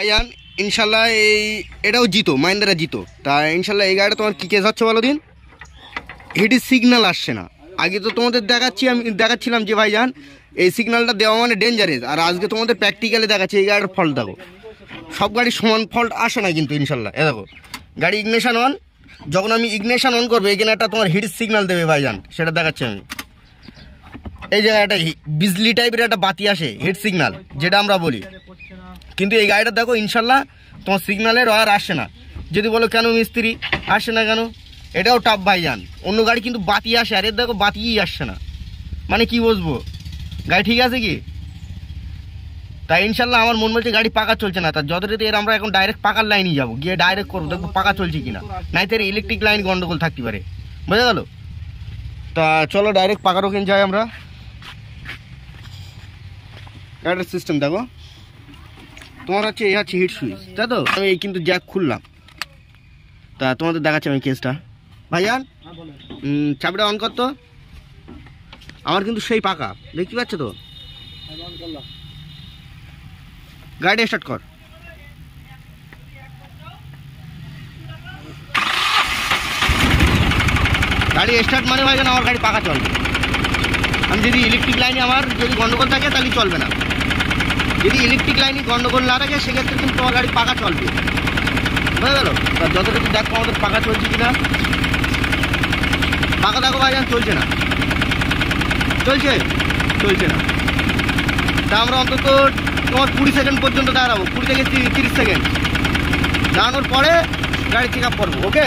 ভাইজান ইনশাল্লাহ এটাও জিতো, মাহিন্দ্রা জিতো। তা ইনশাল্লাহ এই গাড়িটা তোমার কী কেস হচ্ছে বলো দিন, হেডের সিগন্যাল আসছে না। আগে তো তোমাদের দেখাচ্ছিলাম যে ভাইজান এই সিগন্যালটা দেওয়া মানে ডেঞ্জারাস, আর আজকে তোমাদের প্র্যাকটিক্যালি দেখাচ্ছি এই গাড়ির ফল্ট। দেখো সব গাড়ির সমান ফল্ট আসে না কিন্তু ইনশাল্লাহ। দেখো গাড়ি ইগনিশন অন, যখন আমি ইগনিশন অন করবো এখানে একটা তোমার হিট সিগন্যাল দেবে ভাইজান, সেটা দেখাচ্ছি আমি। এই জায়গায় একটা বিজলি টাইপের একটা বাতি আসে, হিট সিগন্যাল যেটা আমরা বলি। কিন্তু এই গাড়িটা দেখো ইনশাল্লাহ তোমার সিগন্যালের আর আসে না। যদি বলো কেন মিস্ত্রি আসে না কেন, এটাও টাফ ভাইজান। অন্য গাড়ি কিন্তু বাতি আসে, আর এর দেখো বাতিই আসছে না, মানে কি বুঝবো গাড়ি ঠিক আছে কি। তাই ইনশাল্লাহ আমার মন বলছে গাড়ি পাকা চলছে না। তার যথারীতি এর আমরা এখন ডাইরেক্ট পাকার লাইনই যাবো, গিয়ে ডাইরেক্ট করবো, দেখবো পাকা চলছে কিনা, নাই তো ইলেকট্রিক লাইন গন্ডগোল থাকতে পারে, বোঝা গেল। তা চলো ডাইরেক্ট পাকার ওখানে যাই আমরা। গাড়ির সিস্টেম দেখো তোমার হচ্ছে এই হচ্ছে হিট সুইচ, তাই তো। আমি এই কিন্তু জ্যাক খুললাম, তা তোমাদের দেখাচ্ছি আমি কেসটা। ভাইজান চাবিটা অন করতো, আমার কিন্তু সেই পাকা দেখতে পাচ্ছ তো। গাড়ি স্টার্ট কর। গাড়ি স্টার্ট মানে ভাইজান আমার গাড়ি পাকা চলবে। আমি যদি ইলেকট্রিক লাইনে আমার যদি গন্ডগোল থাকে তাহলে চলবে না, যদি ইলেকট্রিক লাইনে গন্ডগোল না থাকে সেক্ষেত্রে কিন্তু তোমার গাড়ি পাকা চলবে, বুঝা গেল। যতটুকু দেখো আমাদের পাকা চলছে কিনা। পাকা দেখো ভাইজান চলছে না, চলছে না। তা আমরা অন্তত তোমার 20 সেকেন্ড পর্যন্ত দাঁড়াবো, 20 থেকে 30 সেকেন্ড দাঁড়ানোর পরে গাড়ি চেক আপ করবো, ওকে।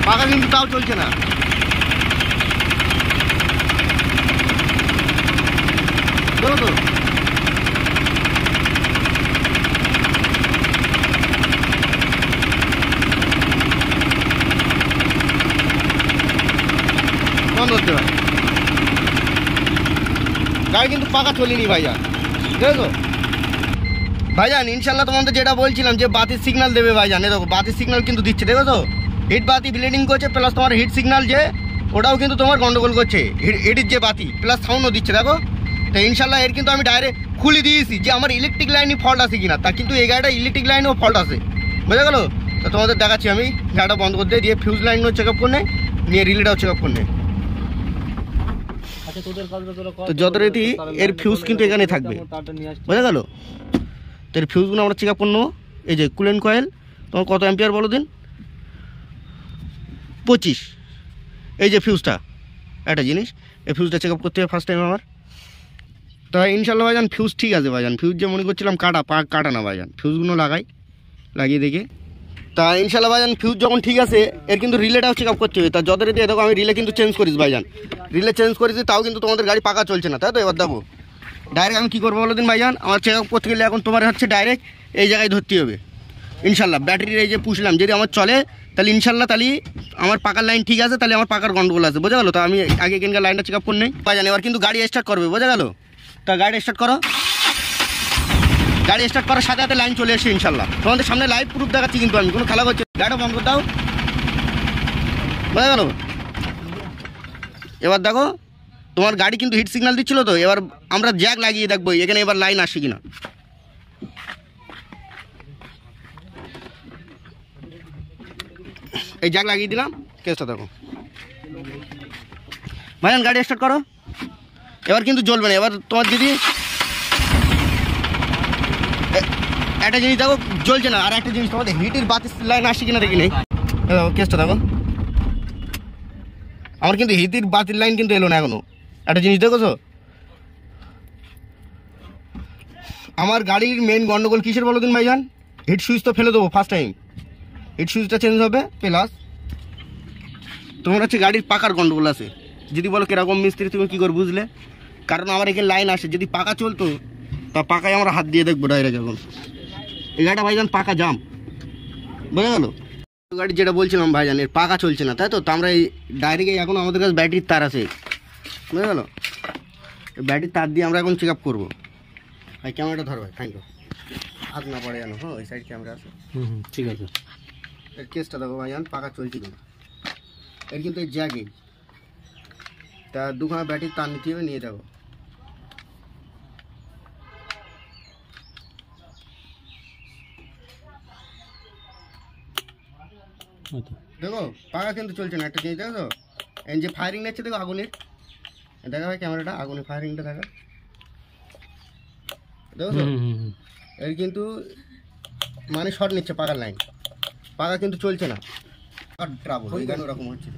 পাকা কিন্তু তাও চলছে না, বলো তো। বন্ধ করতে পারে গাড়ি কিন্তু পাকা চলিনি ভাইজান, দেখো ভাইজান। ইনশাল্লাহ তোমাদের যেটা বলছিলাম যে বাতির সিগন্যাল দেবে ভাইজান, দেখো বাতির সিগন্যাল কিন্তু দিচ্ছে, দেখো তো। হিট বাতি ব্লিডিং করছে, প্লাস তোমার হিট সিগন্যাল যে ওটাও কিন্তু তোমার গন্ডগোল করছে, হিটের যে বাতি প্লাস সাউন্ডও দিচ্ছে, দেখো। তো ইনশাল্লাহ এর কিন্তু আমি ডাইরেক্ট খুলে দিয়েছি যে আমার ইলেকট্রিক লাইনে ফল্ট আছে কিনা। তা কিন্তু এই গাড়িটা ইলেকট্রিক লাইনেও ফল্ট আছে, বুঝা গেল। তো তোমাদের দেখাচ্ছি আমি। গাড়িটা বন্ধ করতে দিয়ে ফিউজ লাইনও চেক আপ করে নেই, নিয়ে রিলেটাও চেক আপ করে নেই। তো যথারীতি এর ফিউজ কিন্তু এখানে থাকবে, বুঝা গেল। তো এর ফিউজগুলো আমরা চেক আপ করে নেবো। এই যে কুলেন কয়েল তোমার কত অ্যাম্পিয়ার বলো দিন, 25। এই যে ফিউজটা, একটা জিনিস এই ফিউজটা চেক আপ করতে হবে ফার্স্ট টাইম আমার। তা ইনশাল্লাহ ভাইজান ফিউজ ঠিক আছে ভাইজান। ফিউজ যে মনে করছিলাম কাটা না ভাইজান, ফিউজগুলো লাগিয়ে দেখে। তা ইনশাল্লাহ ভাইজান ফিউজ যখন ঠিক আছে এর কিন্তু রিলেটাও চেক আপ করতে হবে। তা যথারীতি দেখো আমি রিলে কিন্তু চেঞ্জ করিস ভাইজান, রিলে চেঞ্জ করেছি, তাও কিন্তু তোমাদের গাড়ি পাকা চলছে না, তাই তো। এবার দেখো ডাইরেক্ট আমি কী করবো বলো দিন ভাইজান। আমার চেক আপ করতে গেলে এখন তোমার হচ্ছে ডাইরেক্ট এই জায়গায় ধরতে হবে ইনশাল্লাহ। ব্যাটারির এই যে পুষলাম, যদি আমার চলে তাহলে ইনশাল্লাহ তাহলে আমার পাকার লাইন ঠিক আছে, তাহলে আমার পাকার গন্ডগোল আছে, বোঝা গেলো। তো আমি আগে এখানকার লাইনটা চেক আপ করে নেই ভাইজান। এবার কিন্তু গাড়ি স্টার্ট করবে, বোঝা গেলো। তা গাড়ি স্টার্ট করো। গাড়ি স্টার্ট করার সাথে সাথে লাইন চলে এসে ইনশাল্লাহ তোমাদের সামনে লাইভ প্রুফ দেখাচ্ছি, কিন্তু আমি কোনো খেলা করছি। গাড়িটা বন্ধ করে দাও, বোঝা গেলো। এবার দেখো তোমার গাড়ি কিন্তু হিট সিগন্যাল দিচ্ছিল তো। এবার আমরা জ্যাক লাগিয়ে দেখবো এখানে এবার লাইন আসে কিনা। এই জ্যাক লাগিয়ে দিলাম, কেসটা দেখো ভাইজান। গাড়ি স্টার্ট করো। এবার কিন্তু জ্বলবে না। এবার তোমার যদি একটা জিনিস দেখো জ্বলছে না, আর একটা জিনিস তোমাদের হিটের বাতির লাইন আসছে কিনা দেখি নেই। দেখো কেসটা দেখো, আমার কিন্তু হিটের বাতির লাইন কিন্তু এলো না এখনো। একটা জিনিস দেখো তো, আমার গাড়ির মেন গন্ডগোল কিসের বলো দিন ভাইজান। হিট সুইচ তো ফেলে দেবো ফার্স্ট টাইম, হিট সুইচটা চেঞ্জ হবে, প্লাস তোমার হচ্ছে গাড়ির পাকার গন্ডগোল আছে। যদি বলো কিরকম মিস্ত্রি তুমি কী করে বুঝলে, কারণ আমার এখানে লাইন আসে। যদি পাকা চলতো তা পাকায় আমরা হাত দিয়ে দেখবো ডাইরেক্ট। এখন এই গাড়িটা ভাইজান পাকা জাম, বোঝা গেলো। গাড়ি যেটা বলছিলাম ভাইজান এর পাকা চলছে না, তাই তো। আমরা এই ডাইরেক্ট এখন আমাদের কাছে ব্যাটারির তার আছে, বুঝা গেলো। ব্যাটারির তার দিয়ে আমরা এখন চেক আপ করবো। ভাই ক্যামেরাটা ধর ভাই, থ্যাংক ইউ। আগ না পড়ে জানো। হ্যাঁ ওই সাইড ক্যামেরা আছে। ঠিক আছে। এর কেসটা দেখো ভাইজান, পাকা চলছে কিনা। এর কিন্তু এই জ্যাগে তা দুখানা ব্যাটির তার নিতে হবে, নিয়ে দেখো। দেখো পাকা কিন্তু চলছে না। একটা জিনিস দেখো তো, এই যে ফায়ারিং নিচ্ছে দেখো আগুনের, দেখা হয় ক্যামেরাটা, আগুনের ফায়ারিংটা দেখা দেখো তো। এর কিন্তু মানে শর্ট নিচ্ছে পাকার লাইন, পাকা কিন্তু চলছে না। আর ট্রাবল এই গান ওরকম হচ্ছে।